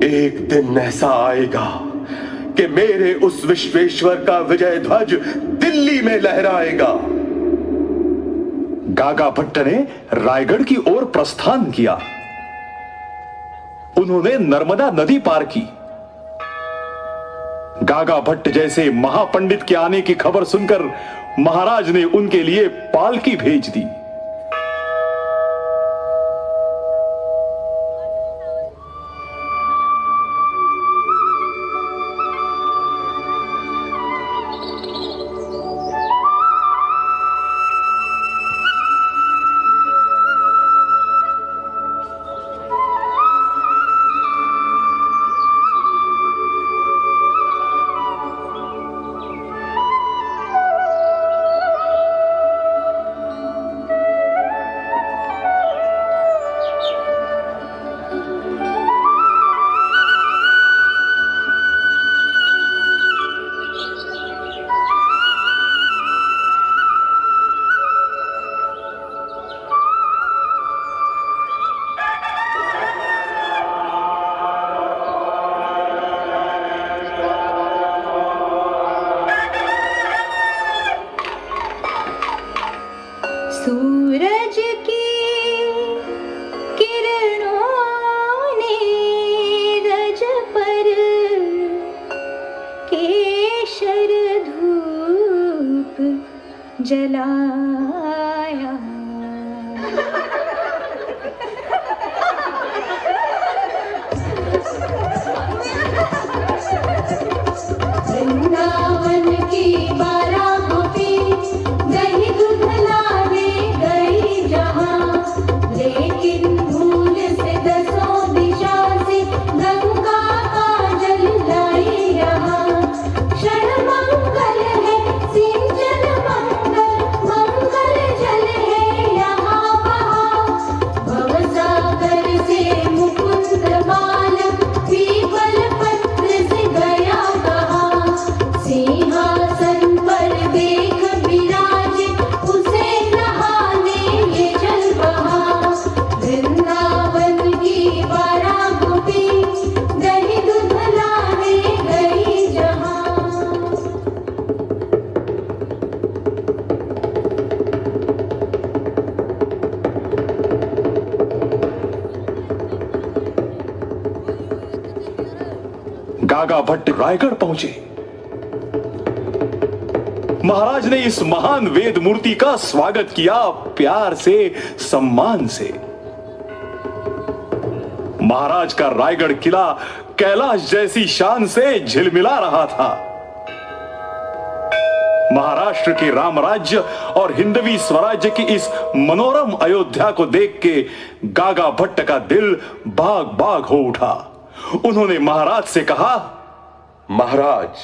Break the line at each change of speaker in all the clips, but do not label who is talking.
एक दिन ऐसा आएगा कि मेरे उस विश्वेश्वर का विजय ध्वज दिल्ली में लहराएगा।
गागा भट्ट ने रायगढ़ की ओर प्रस्थान किया। उन्होंने नर्मदा नदी पार की। गागा भट्ट जैसे महापंडित के आने की खबर सुनकर महाराज ने उनके लिए पालकी भेज दी।
सूरज की किरणों ने रज पर केशर धूप जलाया। वृंदावन की बारह गोपी दही दूध लाने गई जहाँ, लेकिन भूल से दसों दिशा से गंगा का जल लाई यहाँ। क्षण मंगल है सिंचन मंगल, मंगल जल है यहाँ वहाँ। भवसागर से मुकुंद बालक पीपल पत्र से गया कहाँ। सिंहासन पर देख विराजे उसे नहाने ये जल बहा। वृंदावन की बारह गोपी दही दूध लाने गई जहाँ।
गागा भट्ट रायगढ़ पहुंचे। महाराज ने इस महान वेद मूर्ति का स्वागत किया प्यार से, सम्मान से। महाराज का रायगढ़ किला कैलाश जैसी शान से झिलमिला रहा था। महाराष्ट्र के राम राज्य और हिंदवी स्वराज्य की इस मनोरम अयोध्या को देख के गागा भट्ट का दिल बाग बाग हो उठा। उन्होंने महाराज से कहा,
महाराज,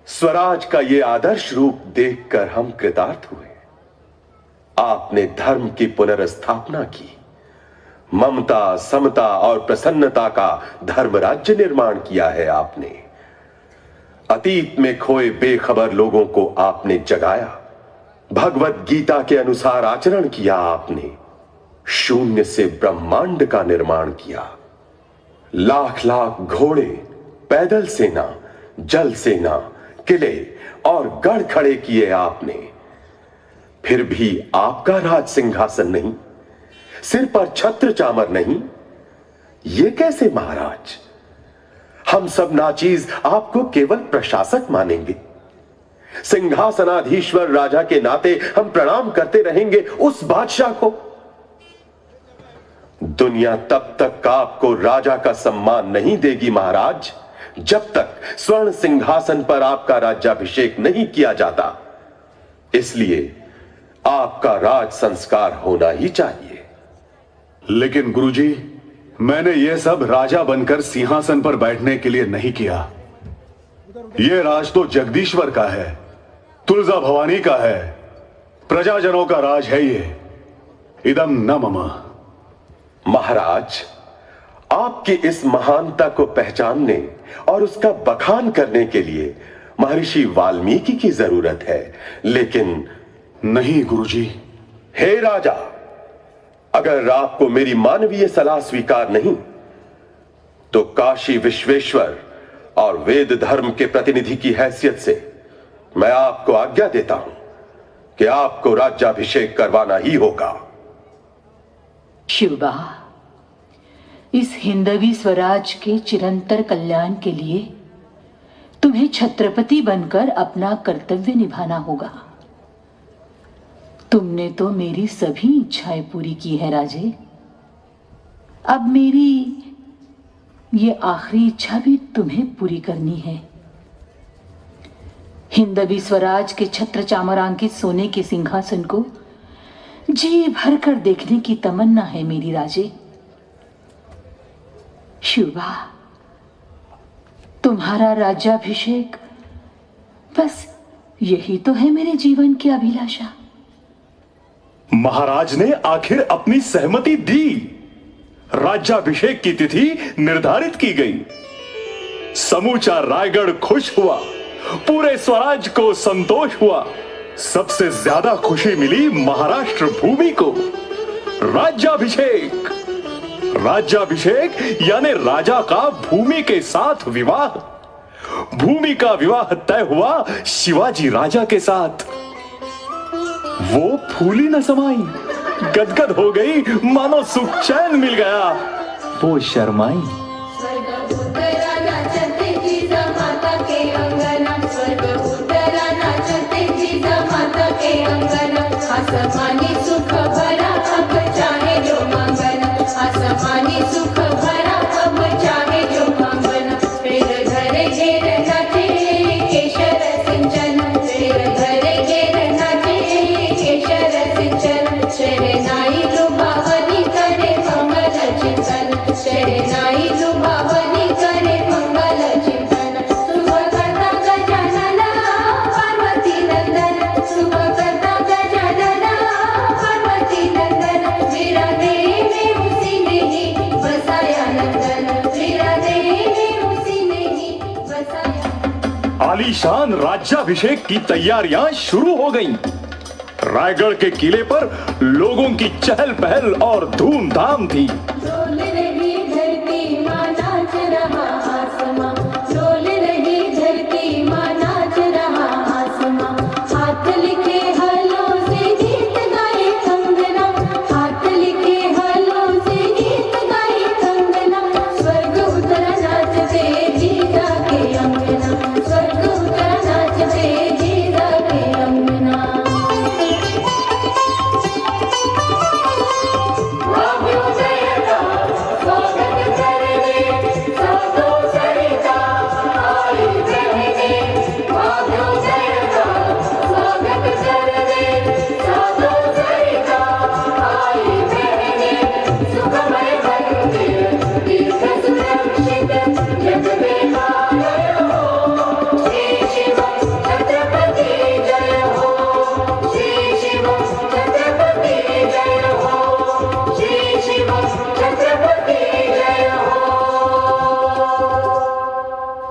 स्वराज का ये आदर्श रूप देखकर हम कृतार्थ हुए। आपने धर्म की पुनर्स्थापना की, ममता, समता और प्रसन्नता का धर्म राज्य निर्माण किया है आपने। अतीत में खोए बेखबर लोगों को आपने जगाया। भगवत गीता के अनुसार आचरण किया आपने। शून्य से ब्रह्मांड का निर्माण किया। लाख लाख घोड़े, पैदल सेना, जल सेना, किले और गढ़ खड़े किए आपने। फिर भी आपका राज सिंहासन नहीं, सिर पर छत्र चामर नहीं। ये कैसे महाराज? हम सब नाचीज आपको केवल प्रशासक मानेंगे। सिंहासनाधीश्वर राजा के नाते हम प्रणाम करते रहेंगे उस बादशाह को। दुनिया तब तक आपको राजा का सम्मान नहीं देगी महाराज, जब तक स्वर्ण सिंहासन पर आपका राज्याभिषेक नहीं किया जाता। इसलिए आपका राज संस्कार होना ही चाहिए।
लेकिन गुरुजी, मैंने यह सब राजा बनकर सिंहासन पर बैठने के लिए नहीं किया। यह राज तो जगदीश्वर का है, तुलजा भवानी का है, प्रजाजनों का राज है ये। इदम न मम।
महाराज, आपकी इस महानता को पहचानने और उसका बखान करने के लिए महर्षि वाल्मीकि की जरूरत है, लेकिन
नहीं गुरुजी।
हे राजा, अगर आपको मेरी मानवीय सलाह स्वीकार नहीं तो काशी विश्वेश्वर और वेद धर्म के प्रतिनिधि की हैसियत से मैं आपको आज्ञा देता हूं कि आपको राज्याभिषेक करवाना ही होगा।
शिवबा, इस हिंदवी स्वराज के चिरंतर कल्याण के लिए तुम्हें छत्रपति बनकर अपना कर्तव्य निभाना होगा। तुमने तो मेरी सभी इच्छाएं पूरी की है राजे। अब मेरी ये आखिरी इच्छा भी तुम्हें पूरी करनी है। हिंदवी स्वराज के छत्र चामरांकित सोने के सिंहासन को जी भर कर देखने की तमन्ना है मेरी राजे। शिवबा, तुम्हारा राज्याभिषेक, बस यही तो है मेरे जीवन की अभिलाषा।
महाराज ने आखिर अपनी सहमति दी। राज्याभिषेक की तिथि निर्धारित की गई। समूचा रायगढ़ खुश हुआ, पूरे स्वराज को संतोष हुआ। सबसे ज्यादा खुशी मिली महाराष्ट्र भूमि को। राज्याभिषेक, राज्याभिषेक यानी राजा का भूमि के साथ विवाह। भूमि का विवाह तय हुआ शिवाजी राजा के साथ। वो फूली न समाई, गदगद हो गई, मानो सुख चैन मिल गया। वो शर्माई।
स्वर्ग उतरा नाचते जिजा माता के अंगना, स्वर्ग उतरा नाचते जिजा माता के अंगना। आसमानी सुख भरा अब चाहे जो मांगना, आसमानी सुख भरा अब चाहे जो मांगना। फिर घर घेर नाचे केशर सिंचन, फिर घर घेर नाचे केशर सिंचन। शहनाई लुभावनी करे मंगल चिंतन, शहनाई लुभावनी करे मंगल चिंतन। सुबह करता गजानना पार्वती नंदन, सुबह करता गजानना पार्वती नंदन। मेरा देह में उसी ने ही बसाया नंदन, मेरा देह में उसी ने ही बसाया।
आलीशान राज्याभिषेक की तैयारियां शुरू हो गईं। रायगढ़ के किले पर लोगों की चहल पहल और धूमधाम थी।
डोल रही धरती माँ नाच रहा आसमां, डोल रही धरती माँ नाच रहा आसमां। हाथ लिखे हलों से गीत गाए कंगना, हाथ लिखे हलों से गीत गाए कंगना। स्वर्ग उतरा नाचते जीजा के अंगना, स्वर्ग उतरा नाचते जीजा के अंगना।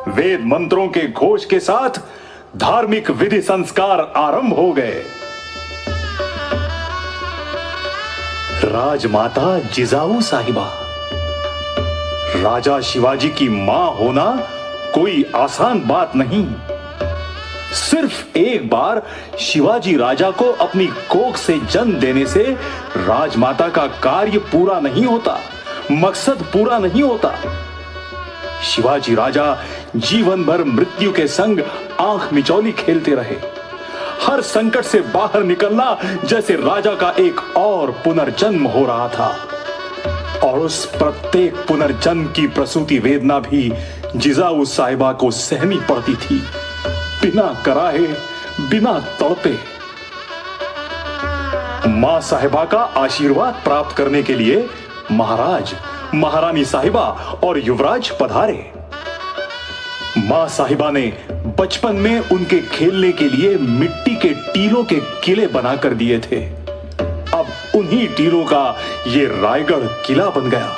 वेद मंत्रों के घोष के साथ धार्मिक विधि संस्कार आरंभ हो गए। राजमाता जिजाऊ साहिबा, राजा शिवाजी की मां होना कोई आसान बात नहीं। सिर्फ एक बार शिवाजी राजा को अपनी कोख से जन्म देने से राजमाता का कार्य पूरा नहीं होता, मकसद पूरा नहीं होता। शिवाजी राजा जीवन भर मृत्यु के संग आंख मिचौली खेलते रहे। हर संकट से बाहर निकलना जैसे राजा का एक और पुनर्जन्म हो रहा था। और उस प्रत्येक पुनर्जन्म की प्रसूति वेदना भी जिजाऊ साहिबा को सहनी पड़ती थी, बिना कराहे, बिना तड़पे। मां साहिबा का आशीर्वाद प्राप्त करने के लिए महाराज, महारानी साहिबा और युवराज पधारे। मां साहिबा ने बचपन में उनके खेलने के लिए मिट्टी के टीलों के किले बनाकर दिए थे। अब उन्हीं टीलों का ये रायगढ़ किला बन गया।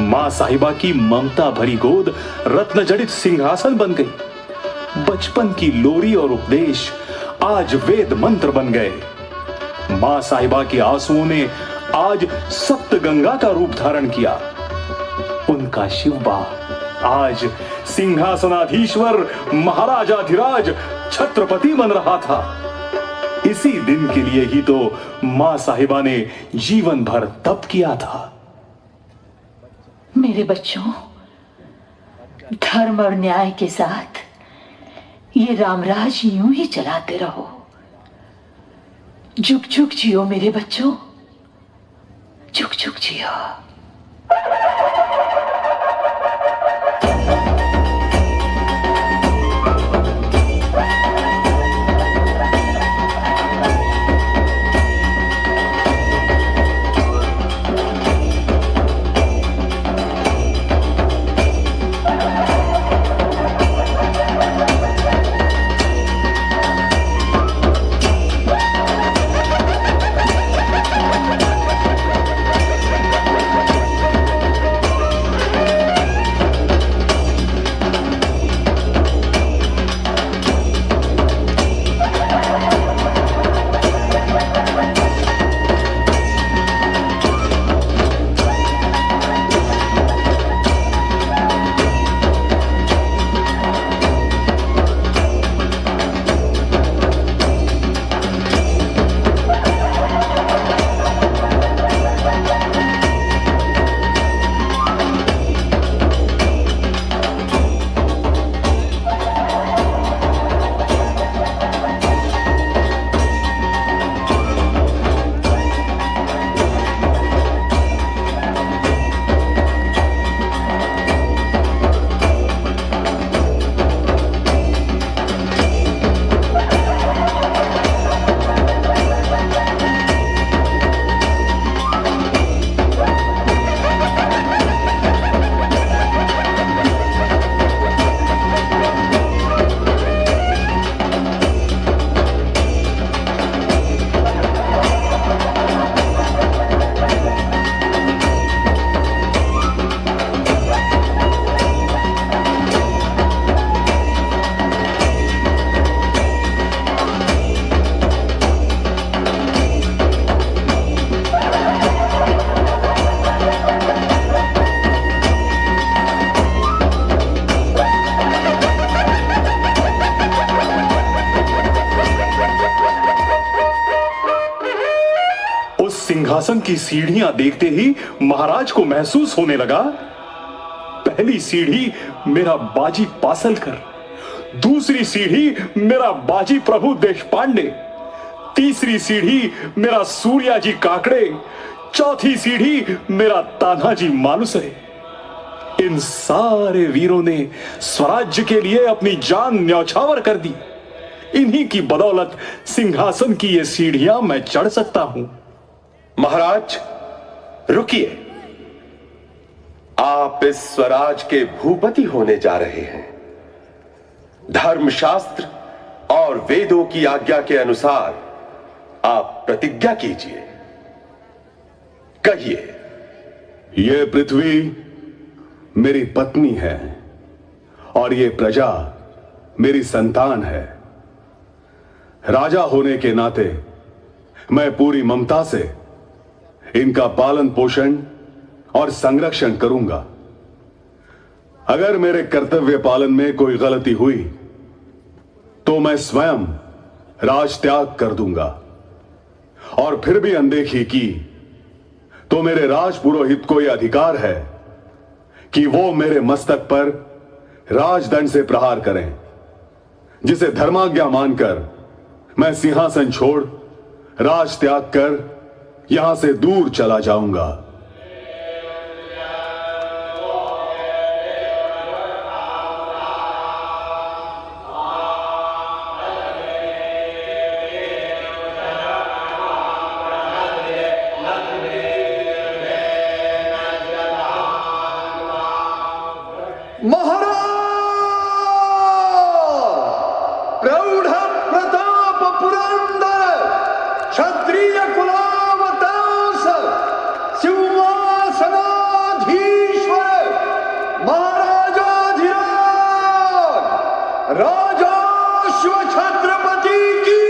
मां साहिबा की ममता भरी गोद रत्न जड़ित सिंहासन बन गई। बचपन की लोरी और उपदेश आज वेद मंत्र बन गए। मां साहिबा के आंसुओं ने आज सप्त गंगा का रूप धारण किया। उनका शिवबा आज सिंहासनाधीश्वर महाराजाधिराज छत्रपति बन रहा था। इसी दिन के लिए ही तो मां साहिबा ने जीवन भर तप किया था।
मेरे बच्चों, धर्म और न्याय के साथ ये रामराज यूं ही चलाते रहो। जुग जुग जियो मेरे बच्चों, जुग जुग जियो।
सिंहासन की सीढ़ियां देखते ही महाराज को महसूस होने लगा, पहली सीढ़ी मेरा बाजी पासलकर, दूसरी सीढ़ी मेरा बाजी प्रभु देशपांडे, तीसरी सीढ़ी मेरा सूर्याजी काकड़े, चौथी सीढ़ी मेरा तान्हाजी मालुसरे। इन सारे वीरों ने स्वराज्य के लिए अपनी जान न्यौछावर कर दी। इन्हीं की बदौलत सिंहासन की ये सीढ़ियां मैं चढ़ सकता हूं।
महाराज रुकिए, आप इस स्वराज के भूपति होने जा रहे हैं। धर्मशास्त्र और वेदों की आज्ञा के अनुसार आप प्रतिज्ञा कीजिए। कहिए।
यह पृथ्वी मेरी पत्नी है और यह प्रजा मेरी संतान है। राजा होने के नाते मैं पूरी ममता से इनका पालन पोषण और संरक्षण करूंगा। अगर मेरे कर्तव्य पालन में कोई गलती हुई तो मैं स्वयं राज त्याग कर दूंगा, और फिर भी अनदेखी की तो मेरे राजपुरोहित को यह अधिकार है कि वो मेरे मस्तक पर राजदंड से प्रहार करें, जिसे धर्माज्ञा मानकर मैं सिंहासन छोड़ राज त्याग कर यहां से दूर चला जाऊंगा।
प्रौढ़ प्रताप पुरंदर क्षत्रिय कुलावतांस सिंहासनाधीश्वर महाराजाधिराज राजाश्व छत्रपति की।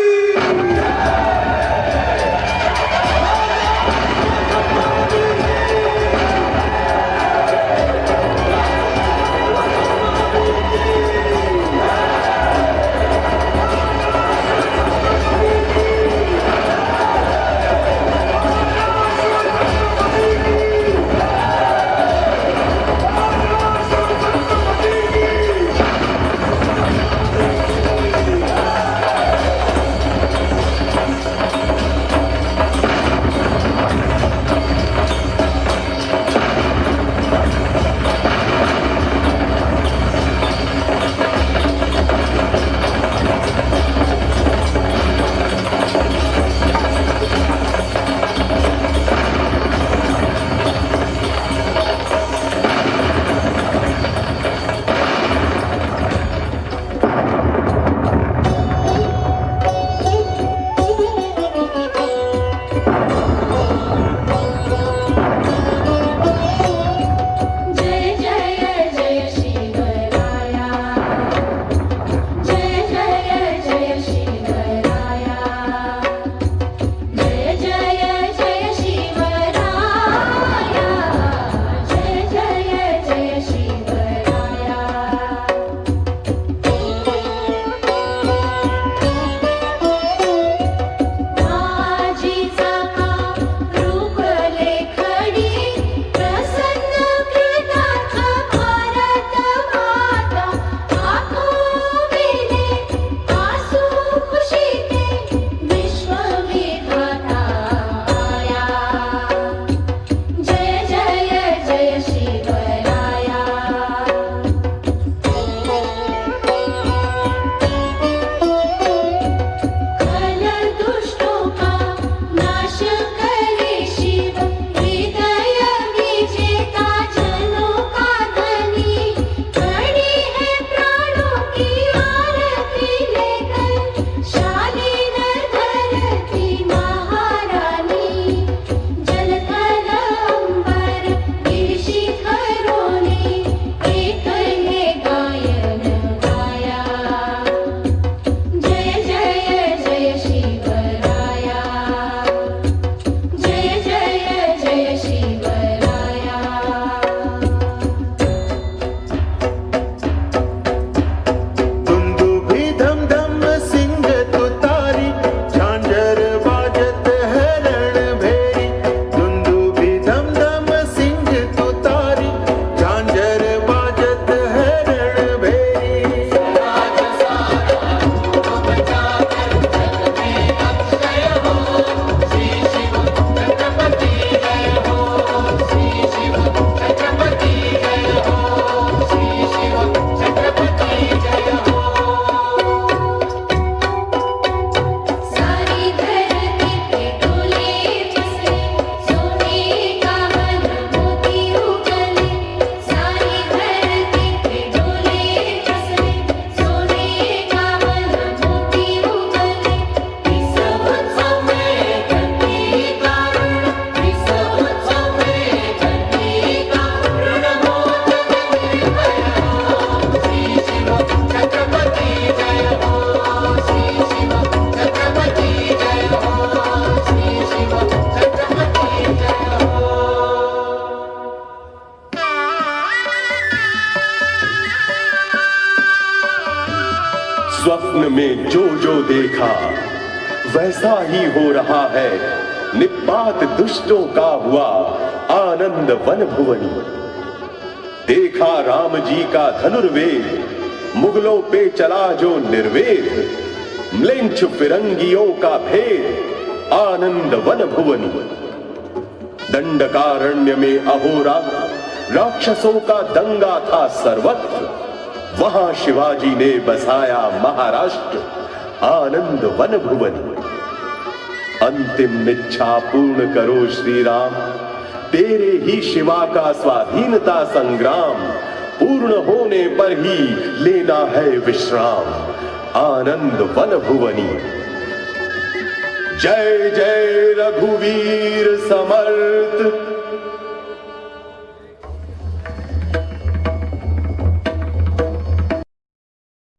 स्वप्न में जो जो देखा वैसा ही हो रहा है। निपात दुष्टों का हुआ आनंद वन भुवनी। देखा राम जी का धनुर्वेद, मुगलों पे चला जो निर्वेद। म्लेच्छ फिरंगियों का भेद, आनंद वन भुवनी। दंडकारण्य में अहोरात्र राक्षसों का दंगा था सर्वत्र। वहां शिवाजी ने बसाया महाराष्ट्र, आनंद वन भुवनी। अंतिम इच्छा पूर्ण करो श्री राम, तेरे ही शिवा का स्वाधीनता संग्राम। पूर्ण होने पर ही लेना है विश्राम, आनंद वन भुवनी। जय जय रघुवीर समर्थ,